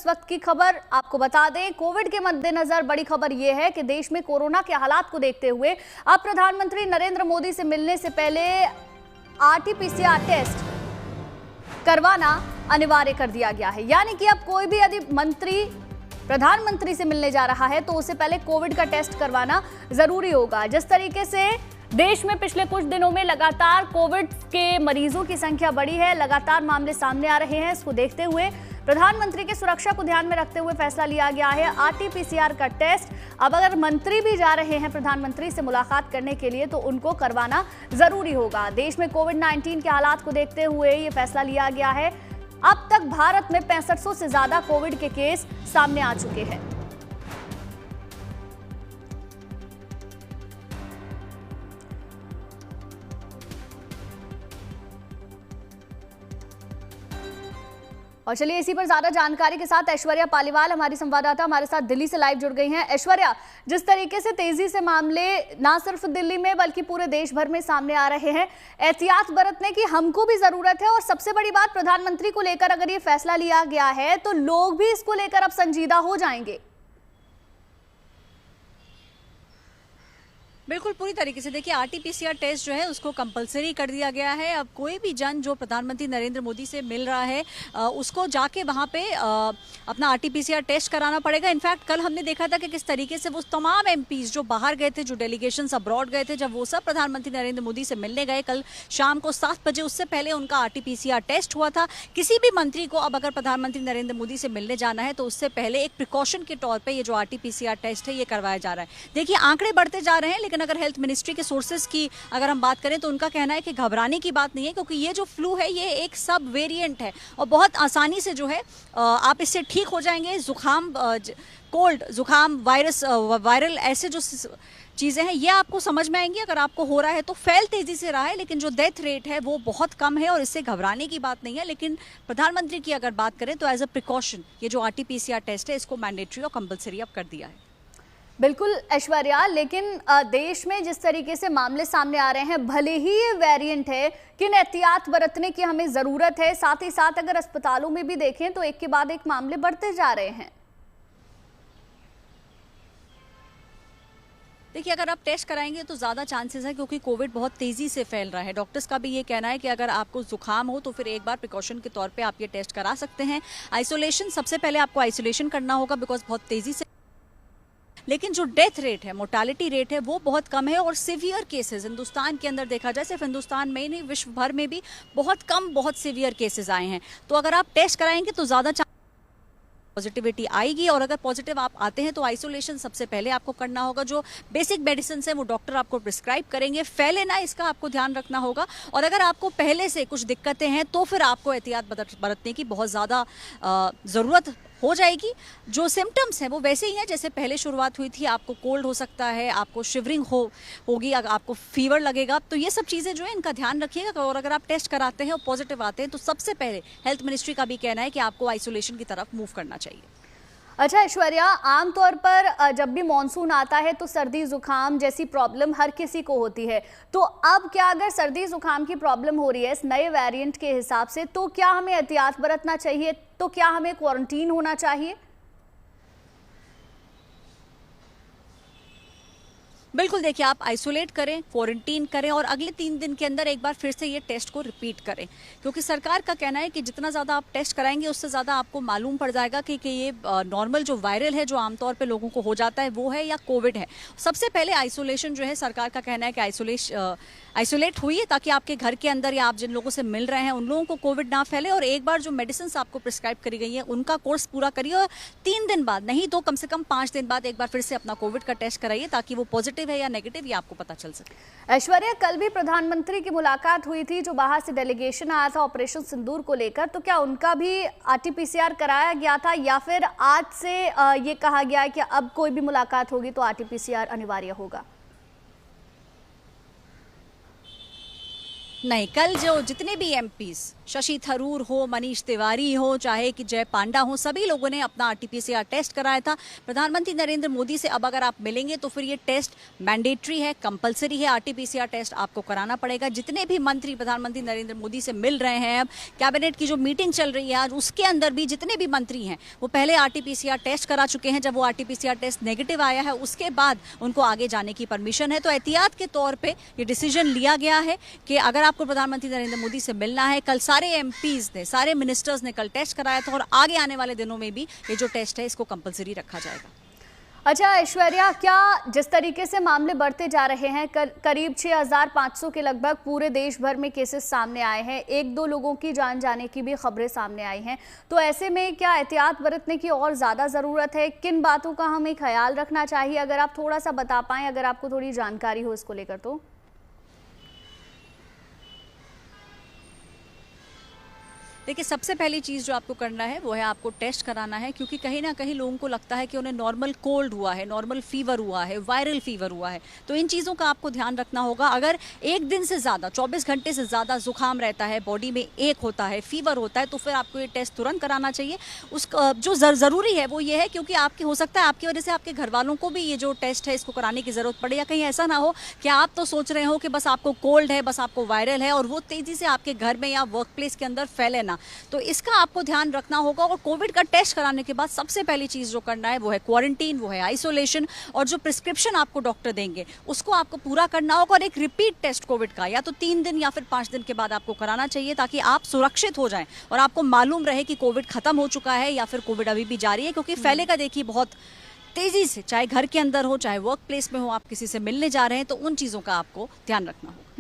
इस वक्त की खबर आपको बता दें, कोविड के मद्देनजर बड़ी खबर यह है कि देश में कोरोना के हालात को देखते हुए अब प्रधानमंत्री नरेंद्र मोदी से मिलने से पहले आरटी-पीसीआर टेस्ट करवाना अनिवार्य कर दिया गया है। यानी कि अब कोई भी यदि मंत्री प्रधानमंत्री से मिलने जा रहा है तो उससे पहले कोविड का टेस्ट करवाना जरूरी होगा। जिस तरीके से देश में पिछले कुछ दिनों में लगातार कोविड के मरीजों की संख्या बढ़ी है, लगातार मामले सामने आ रहे हैं, इसको देखते हुए प्रधानमंत्री की सुरक्षा को ध्यान में रखते हुए फैसला लिया गया है आरटी-पीसीआर का टेस्ट। अब अगर मंत्री भी जा रहे हैं प्रधानमंत्री से मुलाकात करने के लिए तो उनको करवाना जरूरी होगा। देश में कोविड-19 के हालात को देखते हुए ये फैसला लिया गया है। अब तक भारत में 6500 से ज्यादा कोविड के केस सामने आ चुके हैं। और चलिए इसी पर ज्यादा जानकारी के साथ ऐश्वर्या पालीवाल हमारी संवाददाता हमारे साथ दिल्ली से लाइव जुड़ गई हैं। ऐश्वर्या, जिस तरीके से तेजी से मामले ना सिर्फ दिल्ली में बल्कि पूरे देश भर में सामने आ रहे हैं, एहतियात बरतने की हमको भी जरूरत है। और सबसे बड़ी बात, प्रधानमंत्री को लेकर अगर ये फैसला लिया गया है तो लोग भी इसको लेकर अब संजीदा हो जाएंगे। बिल्कुल पूरी तरीके से देखिए, आरटी-पीसीआर टेस्ट जो है उसको कंपलसरी कर दिया गया है। अब कोई भी जन जो प्रधानमंत्री नरेंद्र मोदी से मिल रहा है उसको जाके वहाँ पे अपना आरटी-पीसीआर टेस्ट कराना पड़ेगा। इनफैक्ट कल हमने देखा था कि किस तरीके से वो तमाम एमपीज जो बाहर गए थे, जो डेलीगेशंस अब्रॉड गए थे, जब वो सब प्रधानमंत्री नरेंद्र मोदी से मिलने गए कल शाम को 7 बजे, उससे पहले उनका आरटी-पीसीआर टेस्ट हुआ था। किसी भी मंत्री को अब अगर प्रधानमंत्री नरेंद्र मोदी से मिलने जाना है तो उससे पहले एक प्रिकॉशन के तौर पर ये जो आरटी-पीसीआर टेस्ट है ये करवाया जा रहा है। देखिए आंकड़े बढ़ते जा रहे हैं, लेकिन अगर हेल्थ मिनिस्ट्री के सोर्सेज की अगर हम बात करें तो उनका कहना है कि घबराने की बात नहीं है, क्योंकि ये जो फ्लू है ये एक सब वेरिएंट है और बहुत आसानी से जो है आप इससे ठीक हो जाएंगे। जुकाम, कोल्ड, जुकाम, वायरल ऐसे जो चीज़ें हैं ये आपको समझ में आएंगी। अगर आपको हो रहा है तो फैल तेजी से रहा है, लेकिन जो डेथ रेट है वो बहुत कम है और इससे घबराने की बात नहीं है। लेकिन प्रधानमंत्री की अगर बात करें तो एज अ प्रिकॉशन ये जो आरटी-पीसीआर टेस्ट है इसको मैंडेटरी और कंपलसरी अब कर दिया है। बिल्कुल ऐश्वर्या, लेकिन देश में जिस तरीके से मामले सामने आ रहे हैं, भले ही ये वेरिएंट है, किन एहतियात बरतने की हमें जरूरत है? साथ ही साथ अगर अस्पतालों में भी देखें तो एक के बाद एक मामले बढ़ते जा रहे हैं। देखिए अगर आप टेस्ट कराएंगे तो ज़्यादा चांसेस है, क्योंकि कोविड बहुत तेज़ी से फैल रहा है। डॉक्टर्स का भी ये कहना है कि अगर आपको जुकाम हो तो फिर एक बार प्रिकॉशन के तौर पे आप ये टेस्ट करा सकते हैं। आइसोलेशन, सबसे पहले आपको आइसोलेशन करना होगा बिकॉज बहुत तेज़ी से, लेकिन जो डेथ रेट है, मोर्टालिटी रेट है वो बहुत कम है। और सिवियर केसेस हिंदुस्तान के अंदर देखा जाए, सिर्फ हिंदुस्तान में ही नहीं विश्व भर में भी बहुत कम, बहुत सिवियर केसेस आए हैं। तो अगर आप टेस्ट कराएंगे तो ज़्यादा पॉजिटिविटी आएगी। और अगर पॉजिटिव आप आते हैं तो आइसोलेशन सबसे पहले आपको करना होगा। जो बेसिक मेडिसिन है वो डॉक्टर आपको प्रिस्क्राइब करेंगे, फैले ना इसका आपको ध्यान रखना होगा। और अगर आपको पहले से कुछ दिक्कतें हैं तो फिर आपको एहतियात बरतने की बहुत ज़्यादा ज़रूरत हो जाएगी। जो सिम्टम्स हैं वो वैसे ही हैं जैसे पहले शुरुआत हुई थी। आपको कोल्ड हो सकता है, आपको शिवरिंग होगी, आपको फीवर लगेगा। तो ये सब चीज़ें जो है इनका ध्यान रखिएगा। और अगर आप टेस्ट कराते हैं और पॉजिटिव आते हैं तो सबसे पहले हेल्थ मिनिस्ट्री का भी कहना है कि आपको आइसोलेशन की तरफ मूव करना चाहिए। अच्छा ऐश्वर्या, आमतौर पर जब भी मॉनसून आता है तो सर्दी जुकाम जैसी प्रॉब्लम हर किसी को होती है, तो अब क्या अगर सर्दी जुकाम की प्रॉब्लम हो रही है इस नए वेरिएंट के हिसाब से, तो क्या हमें एहतियात बरतना चाहिए? तो क्या हमें क्वारंटीन होना चाहिए? बिल्कुल, देखिए आप आइसोलेट करें, क्वारंटीन करें और अगले 3 दिन के अंदर एक बार फिर से ये टेस्ट को रिपीट करें, क्योंकि सरकार का कहना है कि जितना ज़्यादा आप टेस्ट कराएंगे उससे ज़्यादा आपको मालूम पड़ जाएगा कि ये नॉर्मल जो वायरल है जो आमतौर पे लोगों को हो जाता है वो है या कोविड है। सबसे पहले आइसोलेशन जो है, सरकार का कहना है कि आइसोलेट हुई ताकि आपके घर के अंदर या आप जिन लोगों से मिल रहे हैं उन लोगों को कोविड ना फैले। और एक बार जो मेडिसिन आपको प्रिस्क्राइब करी गई है उनका कोर्स पूरा करिए और 3 दिन बाद, नहीं तो कम से कम 5 दिन बाद एक बार फिर से अपना कोविड का टेस्ट कराइए ताकि वो पॉजिटिव है या नेगेटिव ये आपको पता चल सके। ऐश्वर्या, कल भी प्रधानमंत्री की मुलाकात हुई थी, जो बाहर से डेलीगेशन आया था ऑपरेशन सिंदूर को लेकर, तो क्या उनका भी आरटी-पीसीआर कराया गया था या फिर आज से ये कहा गया है कि अब कोई भी मुलाकात होगी तो आरटी-पीसीआर अनिवार्य होगा? नहीं, कल जो जितने भी एमपीज शशि थरूर हो, मनीष तिवारी हो, चाहे कि जय पांडा हो, सभी लोगों ने अपना आरटीपीसीआर टेस्ट कराया था। प्रधानमंत्री नरेंद्र मोदी से अब अगर आप मिलेंगे तो फिर ये टेस्ट मैंडेटरी है, कंपलसरी है। आरटीपीसीआर टेस्ट आपको कराना पड़ेगा। जितने भी मंत्री प्रधानमंत्री नरेंद्र मोदी से मिल रहे हैं, अब कैबिनेट की जो मीटिंग चल रही है आज, उसके अंदर भी जितने भी मंत्री हैं वो पहले आरटीपीसीआर टेस्ट करा चुके हैं। जब वो आरटीपीसीआर टेस्ट नेगेटिव आया है उसके बाद उनको आगे जाने की परमिशन है। तो एहतियात के तौर पे ये डिसीजन लिया गया है कि अगर आपको प्रधानमंत्री नरेंद्र मोदी से मिलना है, कल सारे एमपीज ने, सारे मिनिस्टर्स ने कल टेस्ट कराया था और आगे आने वाले दिनों में भी ये जो टेस्ट है इसको कंपलसरी रखा जाएगा। अच्छा ऐश्वर्या, क्या जिस तरीके से मामले बढ़ते जा रहे हैं, करीब 6,500 के लगभग पूरे देश भर में केसेस सामने आए हैं, 1-2 लोगों की जान जाने की भी खबरें सामने आई हैं, तो ऐसे में क्या एहतियात बरतने की और ज़्यादा ज़रूरत है? किन बातों का हमें ख्याल रखना चाहिए? अगर आप थोड़ा सा बता पाएँ, अगर आपको थोड़ी जानकारी हो इसको लेकर तो। देखिए, सबसे पहली चीज़ जो आपको करना है वो है आपको टेस्ट कराना है, क्योंकि कहीं ना कहीं लोगों को लगता है कि उन्हें नॉर्मल कोल्ड हुआ है, नॉर्मल फीवर हुआ है, वायरल फीवर हुआ है। तो इन चीज़ों का आपको ध्यान रखना होगा। अगर एक दिन से ज़्यादा, 24 घंटे से ज़्यादा जुकाम रहता है, बॉडी में एक होता है, फीवर होता है, तो फिर आपको ये टेस्ट तुरंत कराना चाहिए। उसका जो ज़रूरी है वो ये है, क्योंकि आपकी हो सकता है आपकी वजह से आपके घर वालों को भी ये जो टेस्ट है इसको कराने की ज़रूरत पड़े, या कहीं ऐसा ना हो कि आप तो सोच रहे हो कि बस आपको कोल्ड है, बस आपको वायरल है और वो तेज़ी से आपके घर में या वर्क प्लेस के अंदर फैले ना। तो इसका आपको ध्यान रखना होगा। और कोविड का टेस्ट कराने के बाद सबसे पहली चीज जो करना है वो है क्वारंटीन, वो है आइसोलेशन, और जो प्रिस्क्रिप्शन आपको डॉक्टर देंगे उसको आपको पूरा करना होगा। और एक रिपीट टेस्ट कोविड का या तो 3 दिन या फिर 5 दिन के बाद आपको कराना चाहिए, ताकि आप सुरक्षित हो जाएं और आपको मालूम रहे कि कोविड खत्म हो चुका है या फिर कोविड अभी भी जारी है, क्योंकि फैलेगा देखिए बहुत तेजी से, चाहे घर के अंदर हो चाहे वर्क प्लेस में हो, आप किसी से मिलने जा रहे हैं, तो उन चीजों का आपको ध्यान रखना होगा।